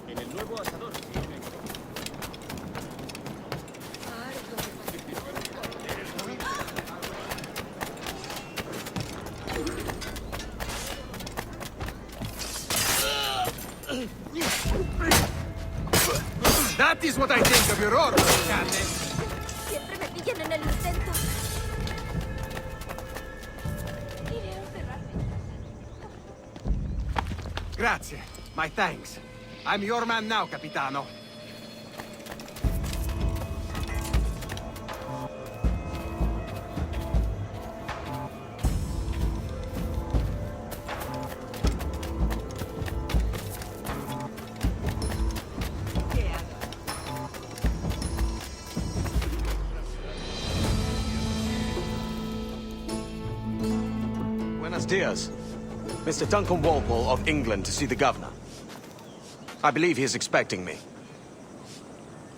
En el nuevo asador. That is what I think of your order, Candy. Siempre me pillan en el intento. Iré a encerrarme. Grazie. My thanks. I'm your man now, Capitano. Buenos dias. Mr. Duncan Walpole of England to see the governor. I believe he is expecting me.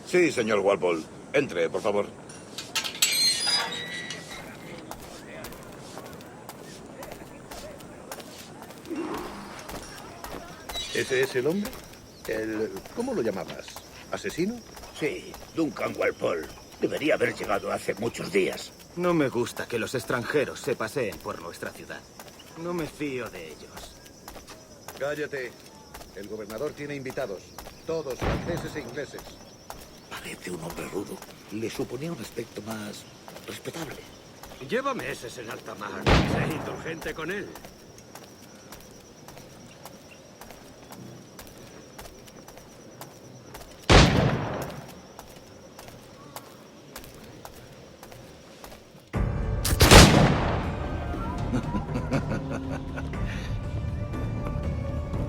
Sí, señor Walpole. Entre, por favor. ¿Ese es el hombre? ¿Cómo lo llamabas? ¿Asesino? Sí, Duncan Walpole. Debería haber llegado hace muchos días. No me gusta que los extranjeros se paseen por nuestra ciudad. No me fío de ellos. Cállate. El gobernador tiene invitados. Todos franceses e ingleses. Parece un hombre rudo. Le suponía un aspecto más respetable. Lleva meses en alta mar. Sé indulgente con él.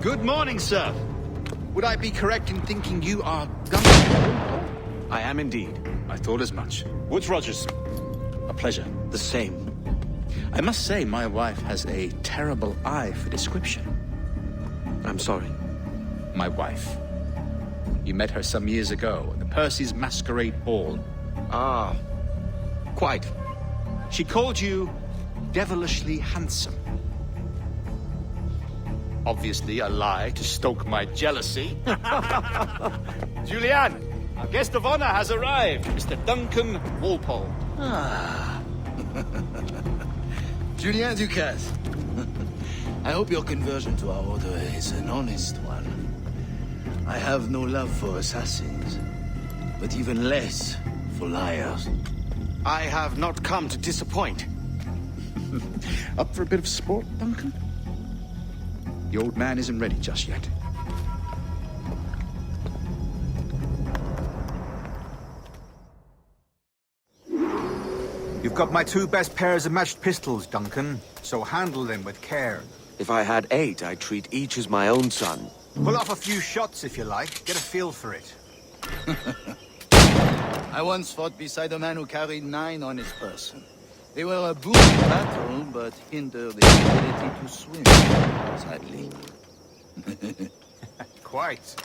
Good morning, sir. Would I be correct in thinking you are Duncan? I am indeed. I thought as much. Woods Rogers. A pleasure. The same. I must say, my wife has a terrible eye for description. I'm sorry. My wife. You met her some years ago at the Percy's Masquerade Ball. Ah, quite. She called you devilishly handsome. Obviously a lie to stoke my jealousy. Julianne, our guest of honor has arrived, Mr. Duncan Walpole. Julien Ducasse. I hope your conversion to our order is an honest one. I have no love for assassins, but even less for liars. I have not come to disappoint. Up for a bit of sport, Duncan? The old man isn't ready just yet. You've got my two best pairs of matched pistols, Duncan, so handle them with care. If I had 8, I'd treat each as my own son. Pull off a few shots if you like. Get a feel for it. I once fought beside a man who carried 9 on his person. They were a boon in battle, but hindered the ability to swim, sadly. Quite.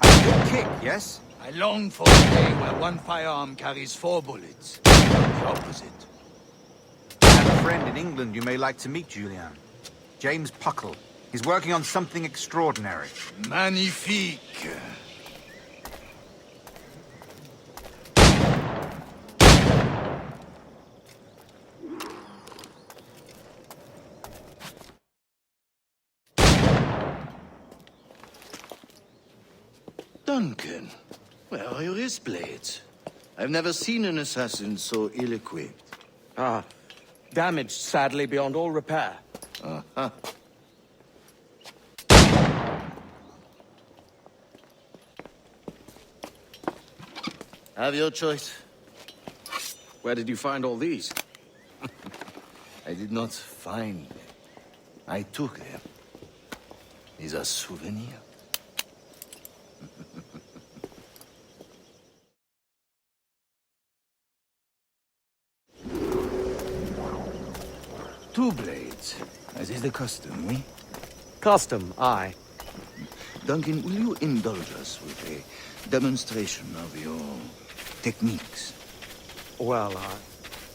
Have a good kick, yes? I long for a day where one firearm carries 4 bullets. The opposite. I have a friend in England you may like to meet, Julian. James Puckle. He's working on something extraordinary. Magnifique. Duncan, where are your wrist blades? I've never seen an assassin so ill-equipped. Ah, damaged sadly beyond all repair. Uh-huh. Have your choice. Where did you find all these? I did not find them. I took them. These are souvenirs. Two blades, as is the custom, oui? Custom, aye. Duncan, will you indulge us with a demonstration of your techniques? Well,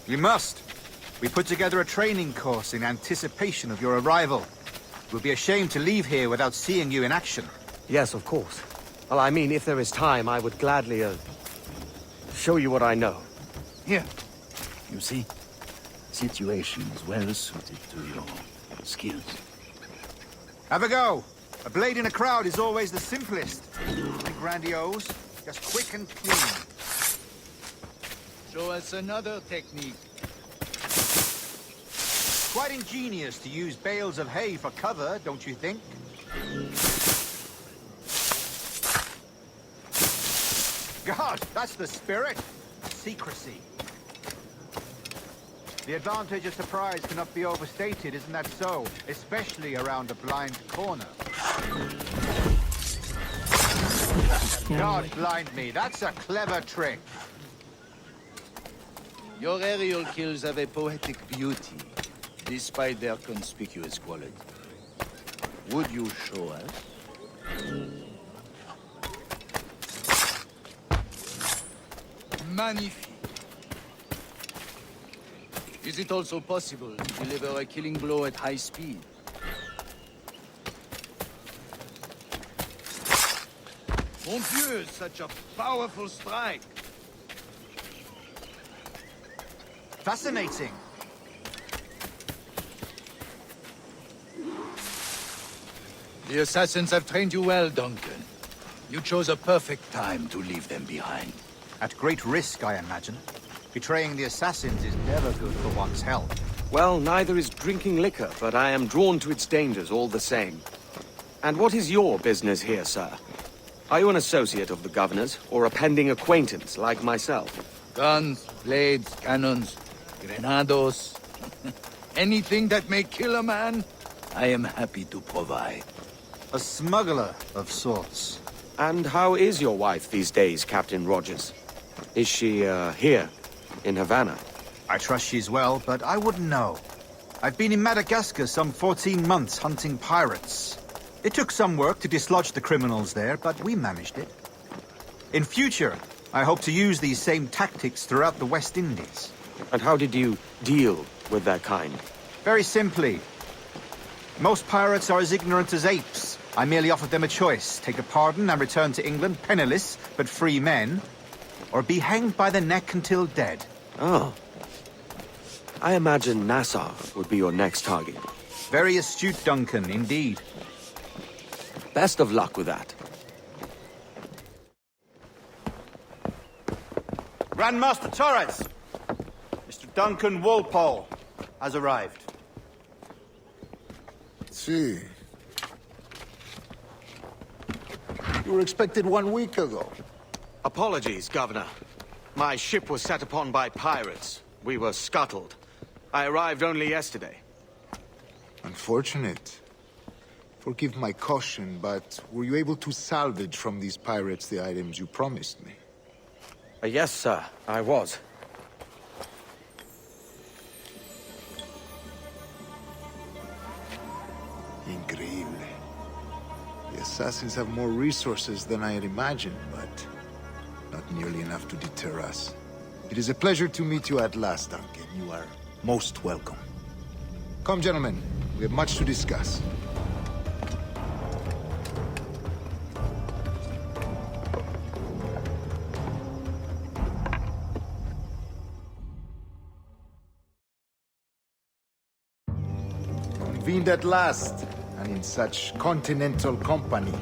You must. We put together a training course in anticipation of your arrival. It would be a shame to leave here without seeing you in action. yes, of course. Well, I mean, if there is time, I would gladly, show you what I know. Here. You see? Situation is well suited to your skills. Have a go. A blade in a crowd is always the simplest. Nothing grandiose, just quick and clean. Show us another technique. Quite ingenious to use bales of hay for cover, don't you think? God, that's the spirit. Secrecy. The advantage of surprise cannot be overstated, isn't that so? Especially around a blind corner. God blind me, that's a clever trick. Your aerial kills have a poetic beauty, despite their conspicuous quality. Would you show us? Magnifique. Is it also possible to deliver a killing blow at high speed? Mon Dieu, such a powerful strike! Fascinating. The assassins have trained you well, Duncan. You chose a perfect time to leave them behind. At great risk, I imagine. Betraying the assassins is never good for one's health. Well, neither is drinking liquor, but I am drawn to its dangers all the same. And what is your business here, sir? Are you an associate of the governor's, or a pending acquaintance like myself? Guns, blades, cannons, grenados. Anything that may kill a man, I am happy to provide. A smuggler of sorts. And how is your wife these days, Captain Rogers? Is she, here, in Havana? I trust she's well, but I wouldn't know. I've been in Madagascar some 14 months hunting pirates. It took some work to dislodge the criminals there, but we managed it. In future, I hope to use these same tactics throughout the West Indies. And how did you deal with that kind? Very simply. Most pirates are as ignorant as apes. I merely offered them a choice. Take a pardon and return to England penniless, but free men. Or be hanged by the neck until dead. Oh. I imagine Nassau would be your next target. Very astute, Duncan, indeed. Best of luck with that. Grandmaster Torres! Mr. Duncan Walpole has arrived. See. You were expected 1 week ago. Apologies, Governor. My ship was set upon by pirates. We were scuttled. I arrived only yesterday. Unfortunate. Forgive my caution, but were you able to salvage from these pirates the items you promised me? Yes, sir, I was. Increíble. The assassins have more resources than I had imagined, but not nearly enough to deter us. It is a pleasure to meet you at last, Duncan. You are most welcome. Come, gentlemen. We have much to discuss. Convened at last, and in such continental company.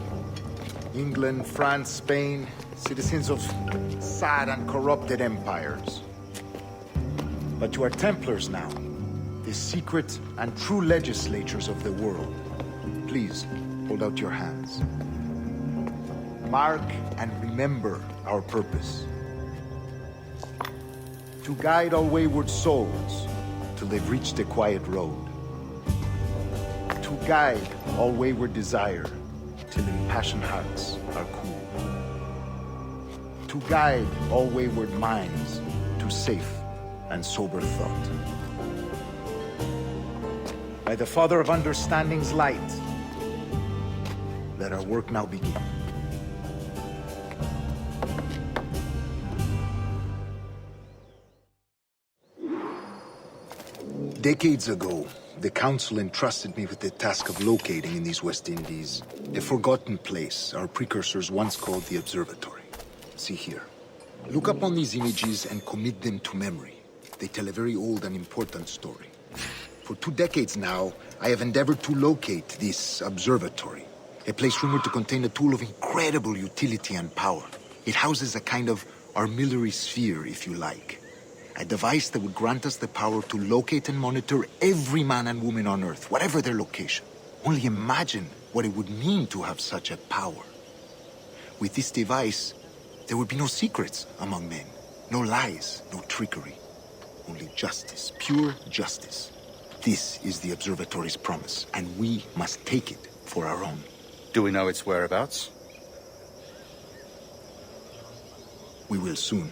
England, France, Spain, citizens of sad and corrupted empires. But you are Templars now, the secret and true legislators of the world. Please, hold out your hands. Mark and remember our purpose. To guide all wayward souls till they've reached the quiet road. To guide all wayward desire till impassioned hearts are cool. To guide all wayward minds to safe and sober thought. By the Father of Understanding's light, let our work now begin. Decades ago, the Council entrusted me with the task of locating in these West Indies a forgotten place our precursors once called the Observatory. See here. Look upon these images and commit them to memory. They tell a very old and important story. For 2 decades now, I have endeavored to locate this observatory, a place rumored to contain a tool of incredible utility and power. It houses a kind of armillary sphere, if you like. A device that would grant us the power to locate and monitor every man and woman on Earth, whatever their location. Only imagine what it would mean to have such a power. With this device, there would be no secrets among men, no lies, no trickery. Only justice, pure justice. This is the Observatory's promise, and we must take it for our own. Do we know its whereabouts? We will soon.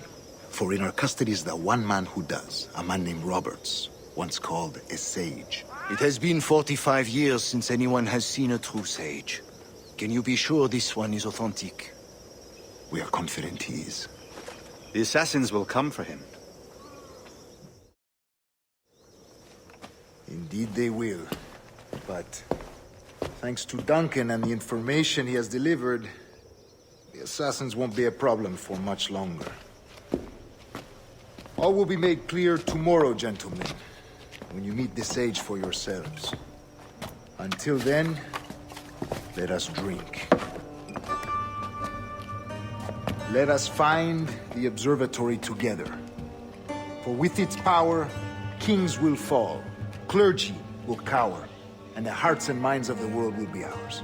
For in our custody is the one man who does, a man named Roberts, once called a sage. It has been 45 years since anyone has seen a true sage. Can you be sure this one is authentic? We are confident he is. The assassins will come for him. Indeed they will. But thanks to Duncan and the information he has delivered, the assassins won't be a problem for much longer. All will be made clear tomorrow, gentlemen, when you meet the sage for yourselves. Until then, let us drink. Let us find the observatory together. For with its power, kings will fall, clergy will cower, and the hearts and minds of the world will be ours.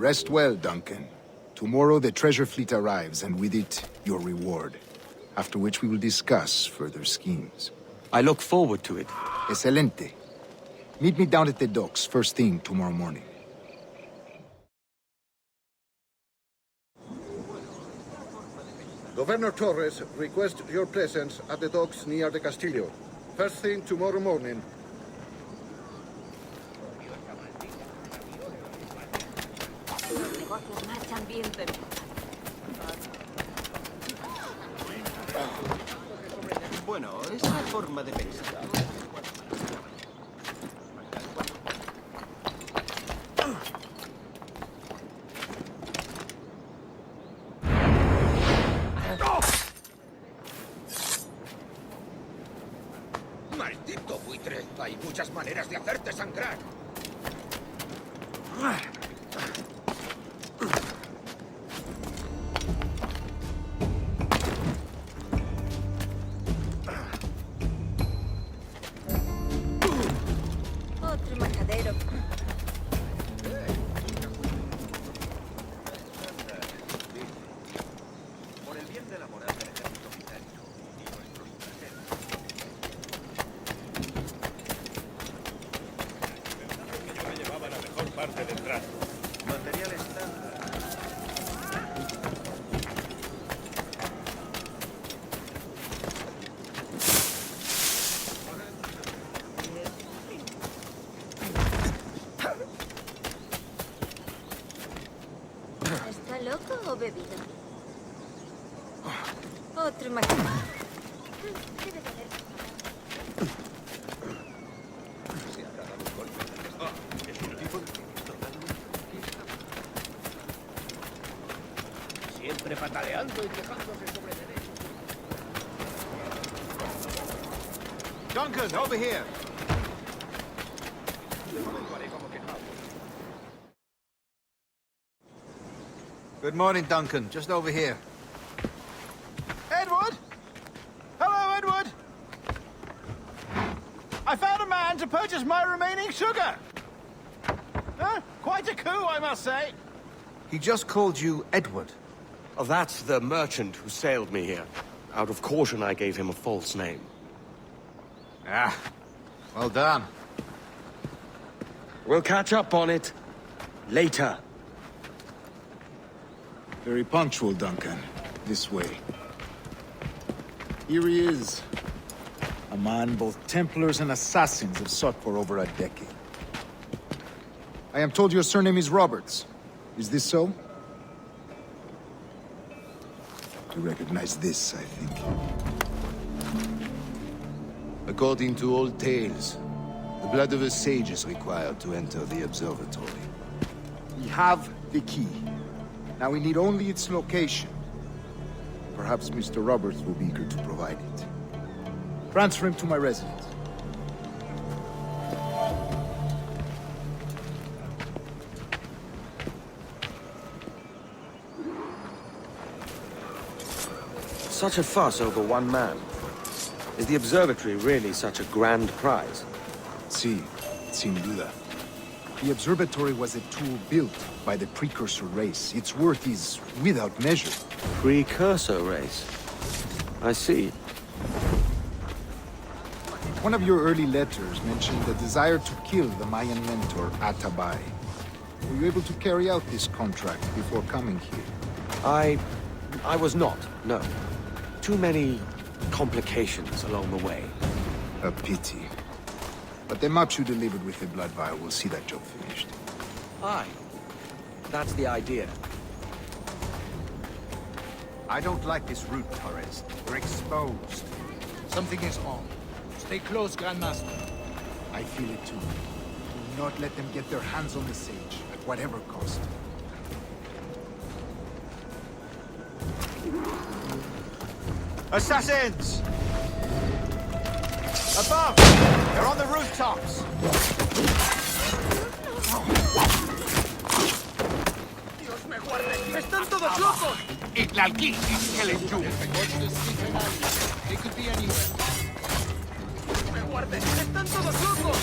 Rest well, Duncan. Tomorrow the treasure fleet arrives, and with it, your reward. After which we will discuss further schemes. I look forward to it. Excelente. Meet me down at the docks first thing tomorrow morning. Governor Torres requests your presence at the docks near the Castillo. First thing tomorrow morning. Los negocios marchan bien, pero... Bueno, esa forma de pensar. ¡Maldito buitre! Hay muchas maneras de hacerte sangrar. Otro majadero. Por el bien de la moral del ejército británico y nuestros intereses. Que yo me llevaba la mejor parte del trato. Material estándar. ¿Está loco o bebido? Otro majadero. Debe de haber... Se ha dado un golpe en el estómago. Es un tipo totalmente... Siempre pataleando y quejándose sobre derechos. Duncan, over here! Good morning, Duncan. Just over here. Edward? Hello, Edward. I found a man to purchase my remaining sugar. Quite a coup, I must say. He just called you Edward. Oh, that's the merchant who sailed me here. Out of caution, I gave him a false name. Ah, well done. We'll catch up on it later. Very punctual, Duncan. This way. Here he is. A man both Templars and Assassins have sought for over a decade. I am told your surname is Roberts. Is this so? You recognize this, I think. According to old tales, the blood of a sage is required to enter the observatory. We have the key. Now we need only its location. Perhaps Mr. Roberts will be eager to provide it. Transfer him to my residence. Such a fuss over one man. Is the observatory really such a grand prize? Sí, sin duda. The observatory was a tool built by the precursor race. Its worth is without measure. Precursor race. I see. One of your early letters mentioned the desire to kill the Mayan mentor, Atabay. Were you able to carry out this contract before coming here? I was not, no. Too many complications along the way. A pity. But the maps you delivered with the blood vial will see that job finished. Aye. That's the idea. I don't like this route, Torres. We're exposed. Something is on. Stay close, Grandmaster. I feel it too. Do not let them get their hands on the sage, at whatever cost. Assassins! Above! They're on the rooftops! ¡Están todos locos! Itlalki is killing you. They could be anywhere. ¡Están todos locos!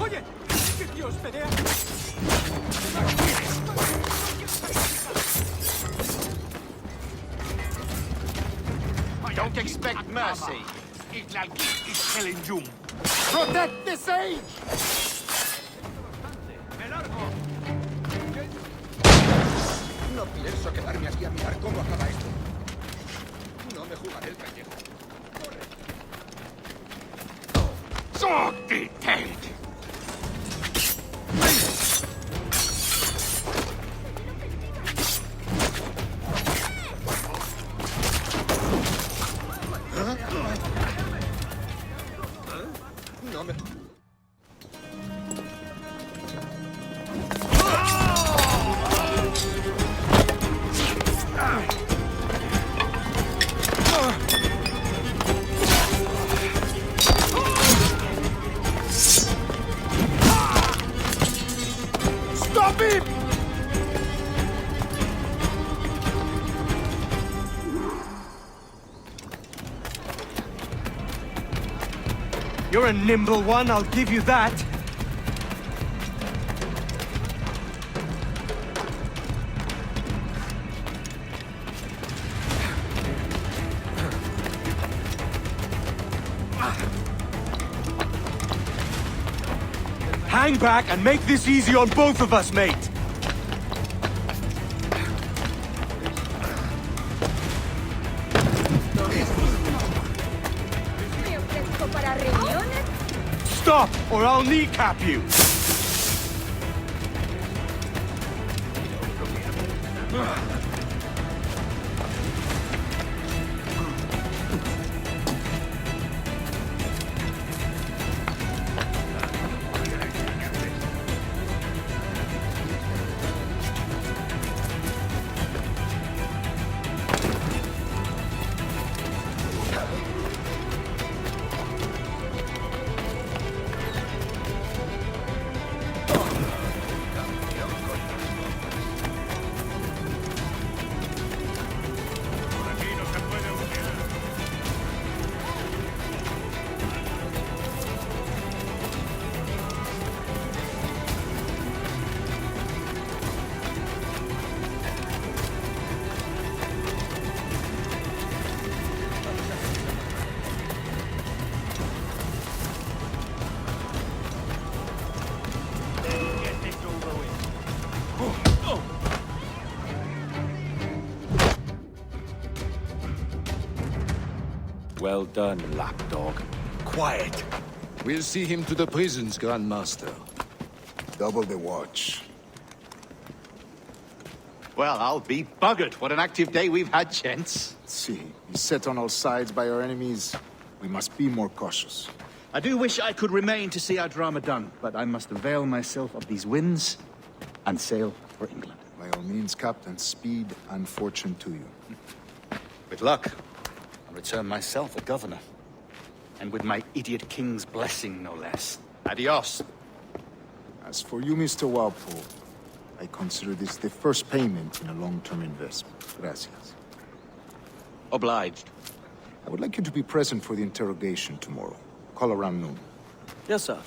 ¡Oye! ¡Que Dios me vea! Don't expect mercy. Itlalki is killing you. Protect the sage! No pienso quedarme aquí a mirar cómo acaba esto. No me jugaré el pellejo. Sorti dead. No me... Stop him! You're a nimble one, I'll give you that. Hang back and make this easy on both of us, mate. Me ofrezco para reuniones. Stop, or I'll kneecap you. Well done, lapdog. Quiet. We'll see him to the prisons, Grandmaster. Double the watch. Well, I'll be buggered. What an active day we've had, gents. See, beset on all sides by our enemies. We must be more cautious. I do wish I could remain to see our drama done, but I must avail myself of these winds and sail for England. By all means, Captain, speed and fortune to you. With luck, I'll return myself a governor. And with my idiot king's blessing, no less. Adios. As for you, Mr. Walpole, I consider this the first payment in a long-term investment. Gracias. Obliged. I would like you to be present for the interrogation tomorrow. Call around noon. Yes, sir.